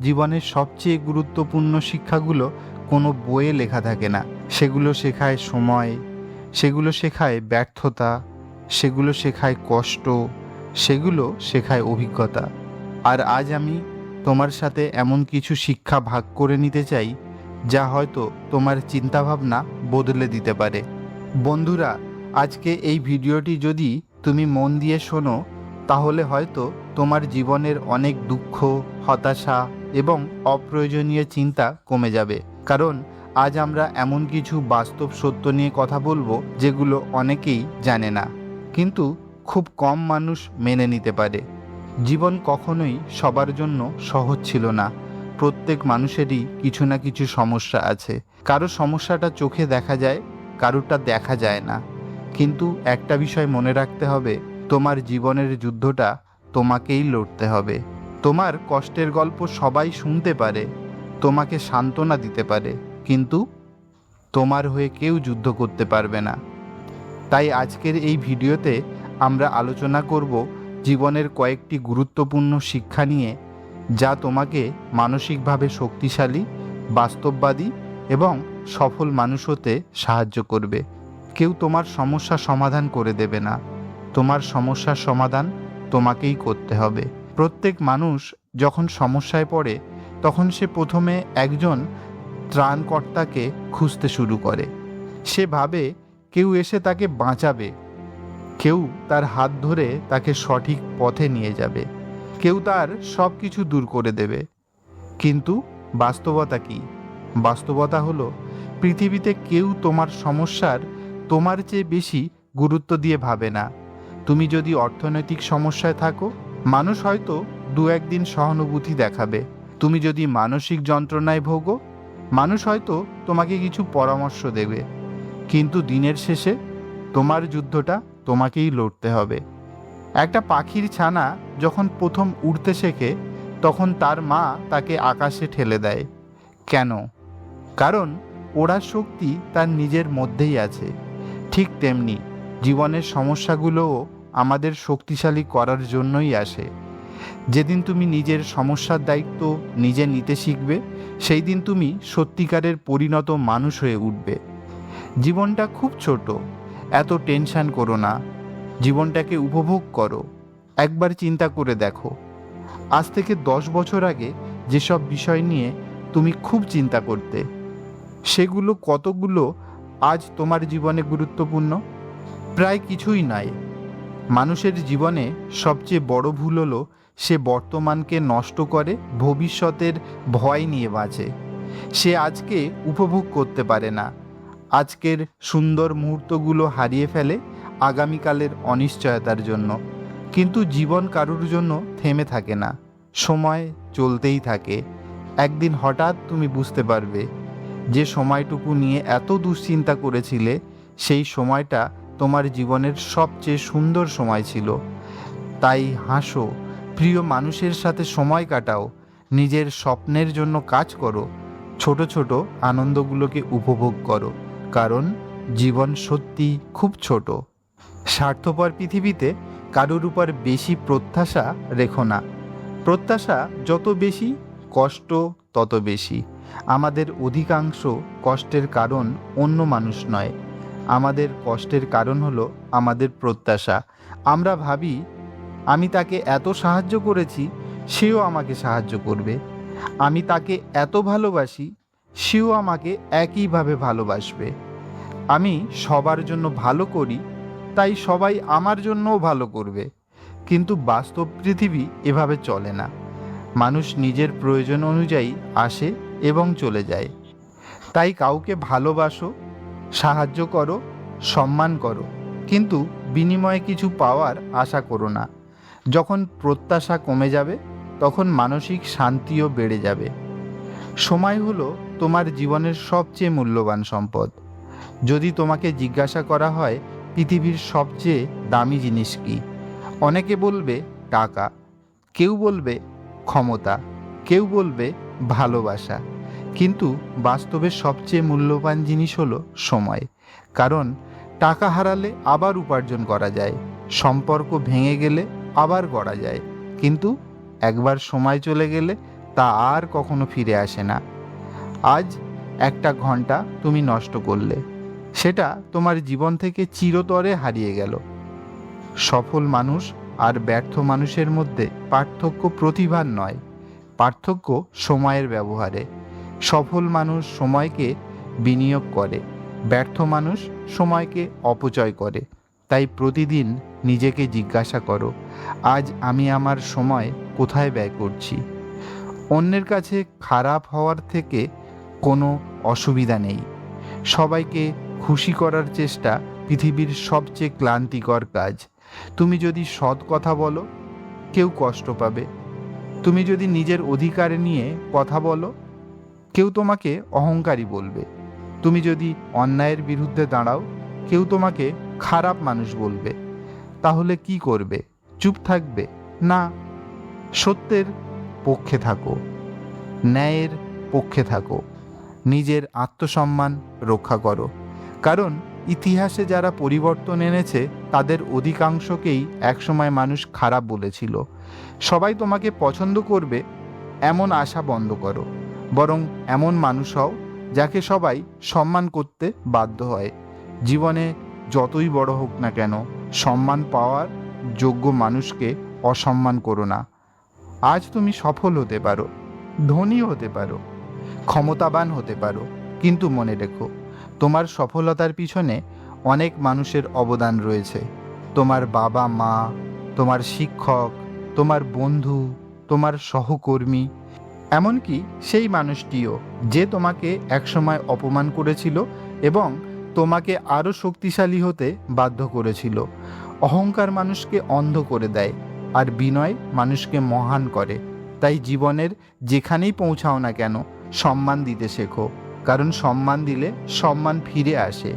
জীবনের সবচেয়ে গুরুত্বপূর্ণ শিক্ষাগুলো কোনো বইয়ে লেখা থাকে না। সেগুলো শেখায় সময়, সেগুলো শেখায় ব্যর্থতা, সেগুলো শেখায় কষ্ট, সেগুলো শেখায় অভিজ্ঞতা। আর আজ আমি তোমার সাথে এমন কিছু শিক্ষা ভাগ করে নিতে চাই যা হয়তো তোমার চিন্তাভাবনা বদলে দিতে পারে। বন্ধুরা, আজকে এই ভিডিওটি যদি তুমি মন দিয়ে শোনো, তাহলে হয়তো তোমার জীবনের অনেক দুঃখ, হতাশা এবং অপ্রয়োজনীয় চিন্তা কমে যাবে। কারণ আজ আমরা এমন কিছু বাস্তব সত্য নিয়ে কথা বলবো যেগুলো অনেকেই জানে না, কিন্তু খুব কম মানুষ মেনে নিতে পারে। জীবন কখনোই সবার জন্য সহজ ছিল না। প্রত্যেক মানুষেরই কিছু না কিছু সমস্যা আছে। কারো সমস্যাটা চোখে দেখা যায়, কারোটা দেখা যায় না। কিন্তু একটা বিষয় মনে রাখতে হবে, তোমার জীবনের যুদ্ধটা তোমাকেই লড়তে হবে। তোমার কষ্টের গল্প সবাই শুনতে পারে, তোমাকে সান্ত্বনা দিতে পারে, কিন্তু তোমার হয়ে কেউ যুদ্ধ করতে পারবে না। তাই আজকের এই ভিডিওতে আমরা আলোচনা করব জীবনের কয়েকটি গুরুত্বপূর্ণ শিক্ষা নিয়ে, যা তোমাকে মানসিকভাবে শক্তিশালী, বাস্তববাদী এবং সফল মানুষ হতে সাহায্য করবে। কেউ তোমার সমস্যা সমাধান করে দেবে না, তোমার সমস্যার সমাধান তোমাকেই করতে হবে। প্রত্যেক মানুষ যখন সমস্যায় পড়ে, তখন সে প্রথমে একজন ত্রাণকর্তাকে খুঁজতে শুরু করে। সে ভাবে কেউ এসে তাকে বাঁচাবে, কেউ তার হাত ধরে তাকে সঠিক পথে নিয়ে যাবে, কেউ তার সব কিছু দূর করে দেবে। কিন্তু বাস্তবতা কি? বাস্তবতা হলো, পৃথিবীতে কেউ তোমার সমস্যার তোমার চেয়ে বেশি গুরুত্ব দিয়ে ভাবে না। তুমি যদি অর্থনৈতিক সমস্যায় থাকো, মানুষ হয়তো দু একদিন সহানুভূতি দেখাবে। তুমি যদি মানসিক যন্ত্রণায় ভোগো, মানুষ হয়তো তোমাকে কিছু পরামর্শ দেবে। কিন্তু দিনের শেষে তোমার যুদ্ধটা তোমাকেই লড়তে হবে। একটা পাখির ছানা যখন প্রথম উড়তে শেখে, তখন তার মা তাকে আকাশে ঠেলে দেয়। কেন? কারণ ওড়ার শক্তি তার নিজের মধ্যেই আছে। ঠিক তেমনি জীবনের সমস্যাগুলোও আমাদের শক্তিশালী করার জন্যই আসে। যেদিন তুমি নিজের সমস্যার দায়িত্ব নিজে নিতে শিখবে, সেই দিন তুমি সত্যিকারের পরিণত মানুষ হয়ে উঠবে। জীবনটা খুব ছোট, এত টেনশন করো না, জীবনটাকে উপভোগ করো। একবার চিন্তা করে দেখো, আজ থেকে 10 বছর আগে যেসব বিষয় নিয়ে তুমি খুব চিন্তা করতে, সেগুলো কতগুলো আজ তোমার জীবনে গুরুত্বপূর্ণ? প্রায় কিছুই নয়। মানুষের জীবনে সবচেয়ে বড় ভুল হলো সে বর্তমানকে নষ্ট করে ভবিষ্যতের ভয় নিয়ে বাঁচে। সে আজকে উপভোগ করতে পারে না, আজকের সুন্দর মুহূর্তগুলো হারিয়ে ফেলে আগামীকালের অনিশ্চয়তার জন্য। কিন্তু জীবন কারোর জন্য থেমে থাকে না, সময় চলতেই থাকে। একদিন হঠাৎ তুমি বুঝতে পারবে, যে সময়টুকু নিয়ে এত দুশ্চিন্তা করেছিলে, সেই সময়টা তোমার জীবনের সবচেয়ে সুন্দর সময় ছিল। তাই হাসো, প্রিয় মানুষের সাথে সময় কাটাও, নিজের স্বপ্নের জন্য কাজ করো, ছোট ছোট আনন্দগুলোকে উপভোগ করো। কারণ জীবন সত্যি খুব ছোট। স্বার্থপর পৃথিবীতে কারোর উপর বেশি প্রত্যাশা রেখো না। প্রত্যাশা যত বেশি, কষ্ট তত বেশি। আমাদের অধিকাংশ কষ্টের কারণ অন্য মানুষ নয়, আমাদের কষ্টের কারণ হলো আমাদের প্রত্যাশা। আমরা ভাবি, আমি তাকে এত সাহায্য করেছি, সেও আমাকে সাহায্য করবে। আমি তাকে এত ভালোবাসি, সেও আমাকে একইভাবে ভালোবাসবে। আমি সবার জন্য ভালো করি, তাই সবাই আমার জন্যও ভালো করবে। কিন্তু বাস্তব পৃথিবী এভাবে চলে না। মানুষ নিজের প্রয়োজন অনুযায়ী আসে এবং চলে যায়। তাই কাউকে ভালোবাসো, সাহায্য করো, সম্মান করো, কিন্তু বিনিময়ে কিছু পাওয়ার আশা করো না। যখন প্রত্যাশা কমে যাবে, তখন মানসিক শান্তিও বেড়ে যাবে। সময় হলো তোমার জীবনের সবচেয়ে মূল্যবান সম্পদ। যদি তোমাকে জিজ্ঞাসা করা হয় পৃথিবীর সবচেয়ে দামি জিনিস কি, অনেকে বলবে টাকা, কেউ বলবে ক্ষমতা, কেউ বলবে ভালোবাসা। কিন্তু বাস্তবে সবচেয়ে মূল্যবান জিনিস হলো সময়। কারণ টাকা হারালে আবার উপার্জন করা যায়, সম্পর্ক ভেঙে গেলে আবার গড়া যায়, কিন্তু একবার সময় চলে গেলে তা আর কখনো ফিরে আসে না। আজ একটা ঘন্টা তুমি নষ্ট করলে, সেটা তোমার জীবন থেকে চিরতরে হারিয়ে গেল। সফল মানুষ আর ব্যর্থ মানুষের মধ্যে পার্থক্য প্রতিভার নয়, পার্থক্য সময়ের ব্যবহারে। সফল মানুষ সময়কে বিনিয়োগ করে, ব্যর্থ মানুষ সময়কে অপচয় করে। তাই প্রতিদিন নিজেকে জিজ্ঞাসা করো, আজ আমি আমার সময় কোথায় ব্যয় করছি? অন্যের কাছে খারাপ হওয়ার থেকে কোনো অসুবিধা নেই। সবাইকে খুশি করার চেষ্টা পৃথিবীর সবচেয়ে ক্লান্তিকর কাজ। তুমি যদি সৎ কথা বলো, কেউ কষ্ট পাবে। তুমি যদি নিজের অধিকার নিয়ে কথা বলো, কেউ তোমাকে অহংকারী বলবে। তুমি যদি অন্যায়ের বিরুদ্ধে দাঁড়াও, কেউ তোমাকে খারাপ মানুষ বলবে। তাহলে কি করবে? চুপ থাকবে? না, সত্যের পক্ষে থাকো, ন্যায়ের পক্ষে থাকো, নিজের আত্মসম্মান রক্ষা করো। কারণ ইতিহাসে যারা পরিবর্তন এনেছে তাদের অধিকাংশকেই একসময় মানুষ খারাপ বলেছিল। সবাই তোমাকে পছন্দ করবে এমন আশা বন্ধ করো, বরং এমন মানুষ হও যাকে সবাই সম্মান করতে বাধ্য হয়। জীবনে যতই বড় হোক না কেন, সম্মান পাওয়ার যোগ্য মানুষকে অসম্মান করো না। আজ তুমি সফল হতে পারো, ধনী হতে পারো, ক্ষমতাবান হতে পারো, কিন্তু মনে রেখো, তোমার সফলতার পিছনে অনেক মানুষের অবদান রয়েছে। তোমার বাবা মা, তোমার শিক্ষক, তোমার বন্ধু, তোমার সহকর্মী, এমনকি সেই মানুষটিও যে তোমাকে একসময় অপমান করেছিল এবং তোমাকে আরও শক্তিশালী হতে বাধ্য করেছিল। অহংকার মানুষকে অন্ধ করে দেয়, আর বিনয় মানুষকে মহান করে। তাই জীবনের যেখানেই পৌঁছাও না কেন, সম্মান দিতে শেখো, কারণ সম্মান দিলে সম্মান ফিরে আসে।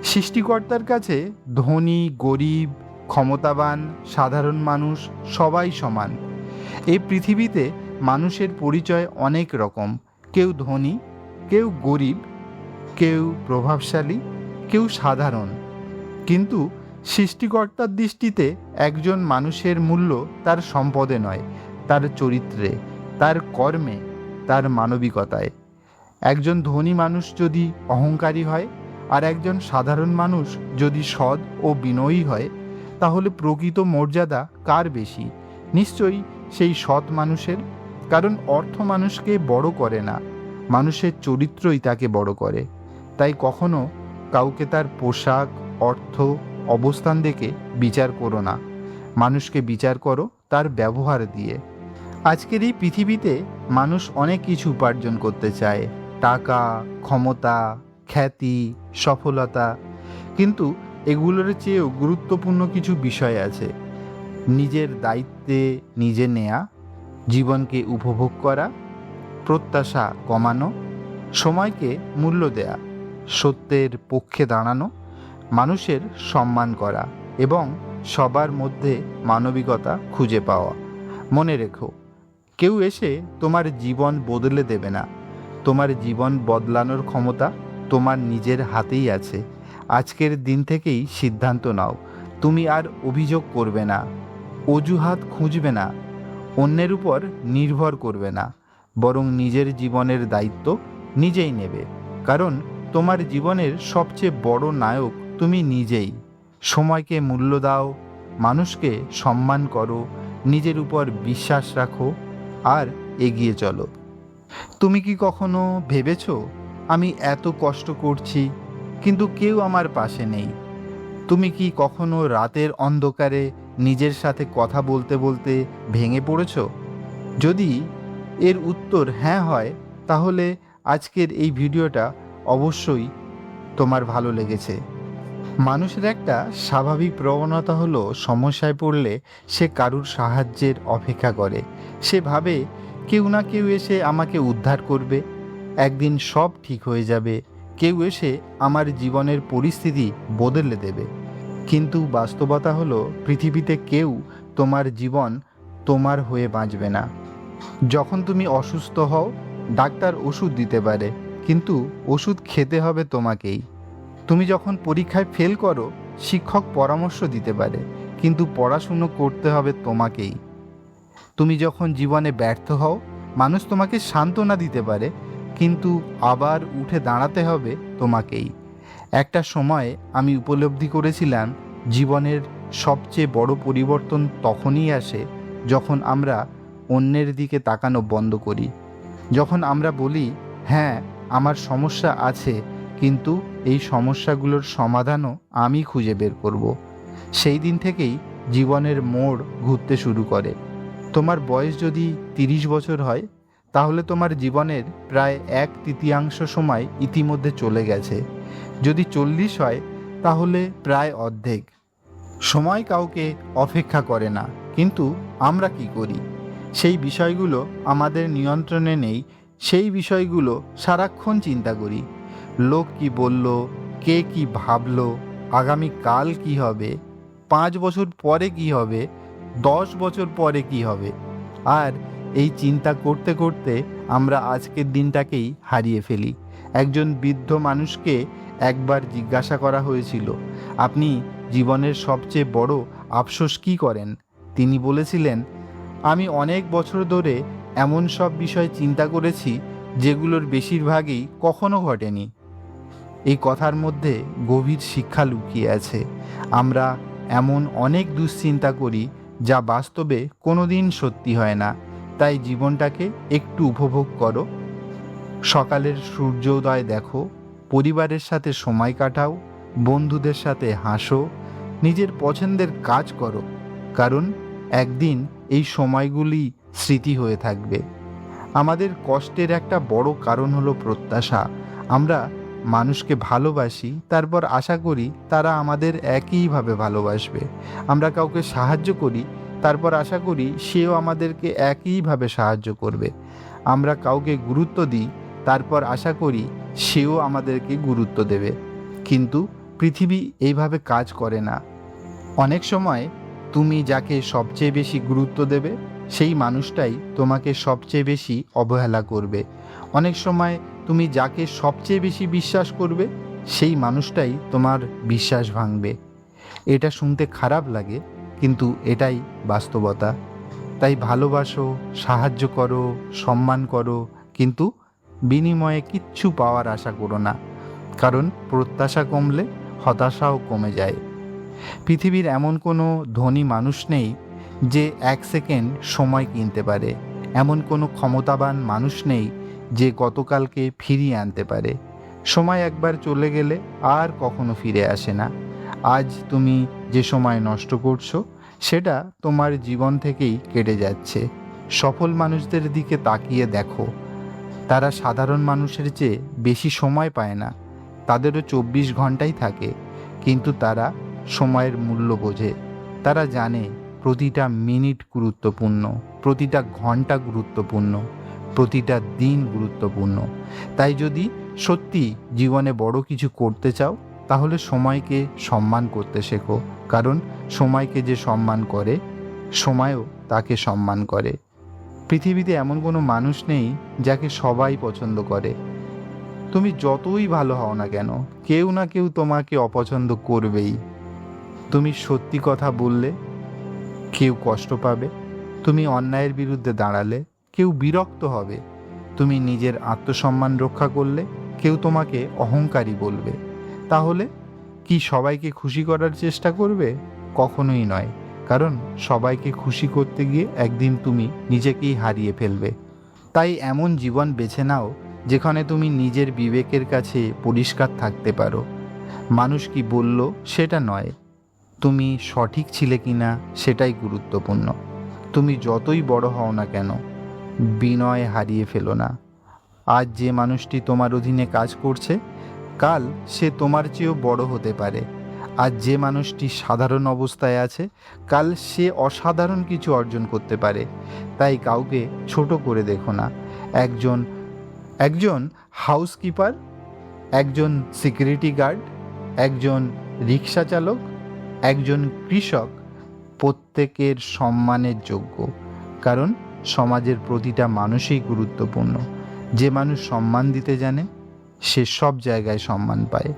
সৃষ্টিকর্তার কাছে ধনী, গরিব, ক্ষমতাবান, সাধারণ মানুষ সবাই সমান। এই পৃথিবীতে মানুষের পরিচয় অনেক রকম। কেউ ধনী, কেউ গরিব, কেউ প্রভাবশালী, কেউ সাধারণ। কিন্তু সৃষ্টিকর্তার দৃষ্টিতে একজন মানুষের মূল্য তার সম্পদে নয়, তার চরিত্রে, তার কর্মে, তার মানবিকতায়। একজন ধনী মানুষ যদি অহংকারী হয় আর একজন সাধারণ মানুষ যদি সৎ ও বিনয়ী হয়, তাহলে প্রকৃত মর্যাদা কার বেশি? নিশ্চয়ই সেই সৎ মানুষের। কারণ অর্থ মানুষকে বড় করে না, মানুষের চরিত্রই তাকে বড় করে। তাই কখনো কাউকে তার পোশাক, অর্থ, অবস্থান দেখে বিচার করো না, মানুষকে বিচার করো তার ব্যবহার দিয়ে। আজকের এই পৃথিবীতে মানুষ অনেক কিছু উপার্জন করতে চায়, টাকা, ক্ষমতা, খ্যাতি, সফলতা। কিন্তু এগুলোর চেয়েও গুরুত্বপূর্ণ কিছু বিষয় আছে। নিজের দায়িত্বে নিজে নেয়া, জীবনকে উপভোগ করা, প্রত্যাশা কমানো, সময়কে মূল্য দেয়া, সত্যের পক্ষে দাঁড়ানো, মানুষের সম্মান করা এবং সবার মধ্যে মানবিকতা খুঁজে পাওয়া। মনে রেখো, কেউ এসে তোমার জীবন বদলে দেবে না। তোমার জীবন বদলানোর ক্ষমতা তোমার নিজের হাতেই আছে। আজকের দিন থেকেই সিদ্ধান্ত নাও, তুমি আর অভিযোগ করবে না, অজুহাত খুঁজবে না, অন্যের উপর নির্ভর করবে না, বরং নিজের জীবনের দায়িত্ব নিজেই নেবে। কারণ তোমার জীবনের সবচেয়ে বড় নায়ক তুমি নিজেই। সময়কে মূল্য দাও, মানুষকে সম্মান করো, নিজের উপর বিশ্বাস রাখো আর এগিয়ে চলো। তুমি কি কখনো ভেবেছো, আমি এত কষ্ট করছি কিন্তু কেউ আমার পাশে নেই? তুমি কি কখনো রাতের অন্ধকারে নিজের সাথে কথা বলতে বলতে ভেঙে পড়েছো? যদি এর উত্তর হ্যাঁ হয়, তাহলে আজকের এই ভিডিওটা অবশ্যই তোমার ভালো লেগেছে। মানুষের একটা স্বাভাবিক প্রবণতা হলো সমস্যায় পড়লে সে কারুর সাহায্যের অপেক্ষা করে। সে ভাবে কেউ না কেউ এসে আমাকে উদ্ধার করবে, একদিন সব ঠিক হয়ে যাবে, কেউ এসে আমার জীবনের পরিস্থিতি বদলে দেবে। কিন্তু বাস্তবতা হলো, পৃথিবীতে কেউ তোমার জীবন তোমার হয়ে বাঁচবে না। যখন তুমি অসুস্থ হও, ডাক্তার ওষুধ দিতে পারে, কিন্তু ওষুধ খেতে হবে তোমাকেই। তুমি যখন পরীক্ষায় ফেল করো, শিক্ষক পরামর্শ দিতে পারে, কিন্তু পড়াশুনো করতে হবে তোমাকেই। তুমি যখন জীবনে ব্যর্থ হও, মানুষ তোমাকে সান্ত্বনা দিতে পারে, কিন্তু আবার উঠে দাঁড়াতে হবে তোমাকেই। একটা সময় আমি উপলব্ধি করেছিলাম, জীবনের সবচেয়ে বড় পরিবর্তন তখনই আসে যখন আমরা অন্যের দিকে তাকানো বন্ধ করি। যখন আমরা বলি, হ্যাঁ আমার সমস্যা আছে, কিন্তু এই সমস্যাগুলোর সমাধানও আমি খুঁজে বের করব। সেই দিন থেকেই জীবনের মোড় ঘুরতে শুরু করে। তোমার বয়স যদি 30 বছর হয়, তাহলে তোমার জীবনের প্রায় 1/3 সময় ইতিমধ্যে চলে গেছে। যদি 40 হয়, তাহলে প্রায় অর্ধেক। সময় কাউকে অপেক্ষা করে না, কিন্তু আমরা কি করি? সেই বিষয়গুলো আমাদের নিয়ন্ত্রণে নেই, সেই বিষয়গুলো সারাক্ষণ চিন্তা করি। লোক কি বলল, কে কি ভাবলো, আগামীকাল কি হবে, 5 বছর পরে কি হবে, 10 বছর পরে কি হবে। আর এই চিন্তা করতে করতে আমরা আজকের দিনটাকেই হারিয়ে ফেলি। একজন বৃদ্ধ মানুষকে একবার জিজ্ঞাসা করা হয়েছিল, আপনি জীবনের সবচেয়ে বড় আফসোস কী করেন? তিনি বলেছিলেন, আমি অনেক বছর ধরে এমন সব বিষয় চিন্তা করেছি যেগুলোর বেশিরভাগই কখনো ঘটেনি। এই কথার মধ্যে গভীর শিক্ষা লুকিয়ে আছে। আমরা এমন অনেক দুশ্চিন্তা করি যা বাস্তবে কোনোদিন সত্যি হয় না। তাই জীবনটাকে একটু উপভোগ করো। সকালের সূর্যোদয় দেখো, পরিবারের সাথে সময় কাটাও, বন্ধুদের সাথে হাসো, নিজের পছন্দের কাজ করো, কারণ একদিন এই সময়গুলি স্মৃতি হয়ে থাকবে। আমাদের কষ্টের একটা বড় কারণ হলো প্রত্যাশা। আমরা মানুষকে ভালোবাসি, তারপর আশা করি তারা আমাদের একইভাবে ভালোবাসবে। আমরা কাউকে সাহায্য করি, তারপর আশা করি সেও আমাদেরকে একইভাবে সাহায্য করবে। আমরা কাউকে গুরুত্ব দিই, তারপর আশা করি সেও আমাদেরকে গুরুত্ব দেবে। কিন্তু পৃথিবী এইভাবে কাজ করে না। অনেক সময় তুমি যাকে সবচেয়ে বেশি গুরুত্ব দেবে, সেই মানুষটাই তোমাকে সবচেয়ে বেশি অবহেলা করবে। অনেক সময় তুমি যাকে সবচেয়ে বেশি বিশ্বাস করবে, সেই মানুষটাই তোমার বিশ্বাস ভাঙবে। এটা শুনতে খারাপ লাগে, কিন্তু এটাই বাস্তবতা। তাই ভালোবাসো, সাহায্য করো, সম্মান করো, কিন্তু বিনিময়ে কিচ্ছু পাওয়ার আশা করো না, কারণ প্রত্যাশা কমলে হতাশাও কমে যায়। পৃথিবীর এমন কোনো ধনী মানুষ নেই যে 1 সেকেন্ড সময় কিনতে পারে। এমন কোনো ক্ষমতাবান মানুষ নেই যে গতকালকে ফিরিয়ে আনতে পারে। সময় একবার চলে গেলে আর কখনো ফিরে আসে না। আজ তুমি যে সময় নষ্ট করছো, সেটা তোমার জীবন থেকেই কেটে যাচ্ছে। সফল মানুষদের দিকে তাকিয়ে দেখো, তারা সাধারণ মানুষের চেয়ে বেশি সময় পায় না। তাদেরও 24 ঘন্টাই থাকে, কিন্তু তারা সময়ের মূল্য বোঝে। তারা জানে প্রতিটা মিনিট গুরুত্বপূর্ণ, প্রতিটা ঘন্টা গুরুত্বপূর্ণ, প্রতিটা দিন গুরুত্বপূর্ণ। তাই যদি সত্যি জীবনে বড় কিছু করতে চাও, তাহলে সময়কে সম্মান করতে শেখো, কারণ সময়কে যে সম্মান করে, সময়ও তাকে সম্মান করে। পৃথিবীতে এমন কোনো মানুষ নেই যাকে সবাই পছন্দ করে। তুমি যতই ভালো হও না কেন, কেউ না কেউ তোমাকে অপছন্দ করবেই। তুমি সত্যি কথা বললে কেউ কষ্ট পাবে, তুমি অন্যায়ের বিরুদ্ধে দাঁড়ালে কেউ বিরক্ত হবে, তুমি নিজের আত্মসম্মান রক্ষা করলে কেউ তোমাকে অহংকারী বলবে। তাহলে কি সবাইকে খুশি করার চেষ্টা করবে? কখনোই নয়, কারণ সবাইকে খুশি করতে গিয়ে একদিন তুমি নিজেকেই হারিয়ে ফেলবে। তাই এমন জীবন বেছে নাও যেখানে তুমি নিজের বিবেকের কাছে পরিষ্কার থাকতে পারো। মানুষ কি বলল সেটা নয়, তুমি সঠিক ছিলে কিনা সেটাই গুরুত্বপূর্ণ। তুমি যতই বড় হও না কেন, বিনয় হারিয়ে ফেলো না। আজ যে মানুষটি তোমার অধীনে কাজ করছে, কাল সে তোমার চেয়েও বড় হতে পারে। আজ যে মানুষটি সাধারণ অবস্থায় আছে, কাল সে অসাধারণ কিছু অর্জন করতে পারে। তাই কাউকে ছোট করে দেখো না। একজন হাউসকিপার, একজন সিকিউরিটি গার্ড, একজন রিক্সা চালক, একজন কৃষক, প্রত্যেকের সম্মানের যোগ্য, কারণ সমাজের প্রতিটা মানুষই গুরুত্বপূর্ণ। যে মানুষ সম্মান দিতে জানে, সে সব জায়গায় সম্মান পায়।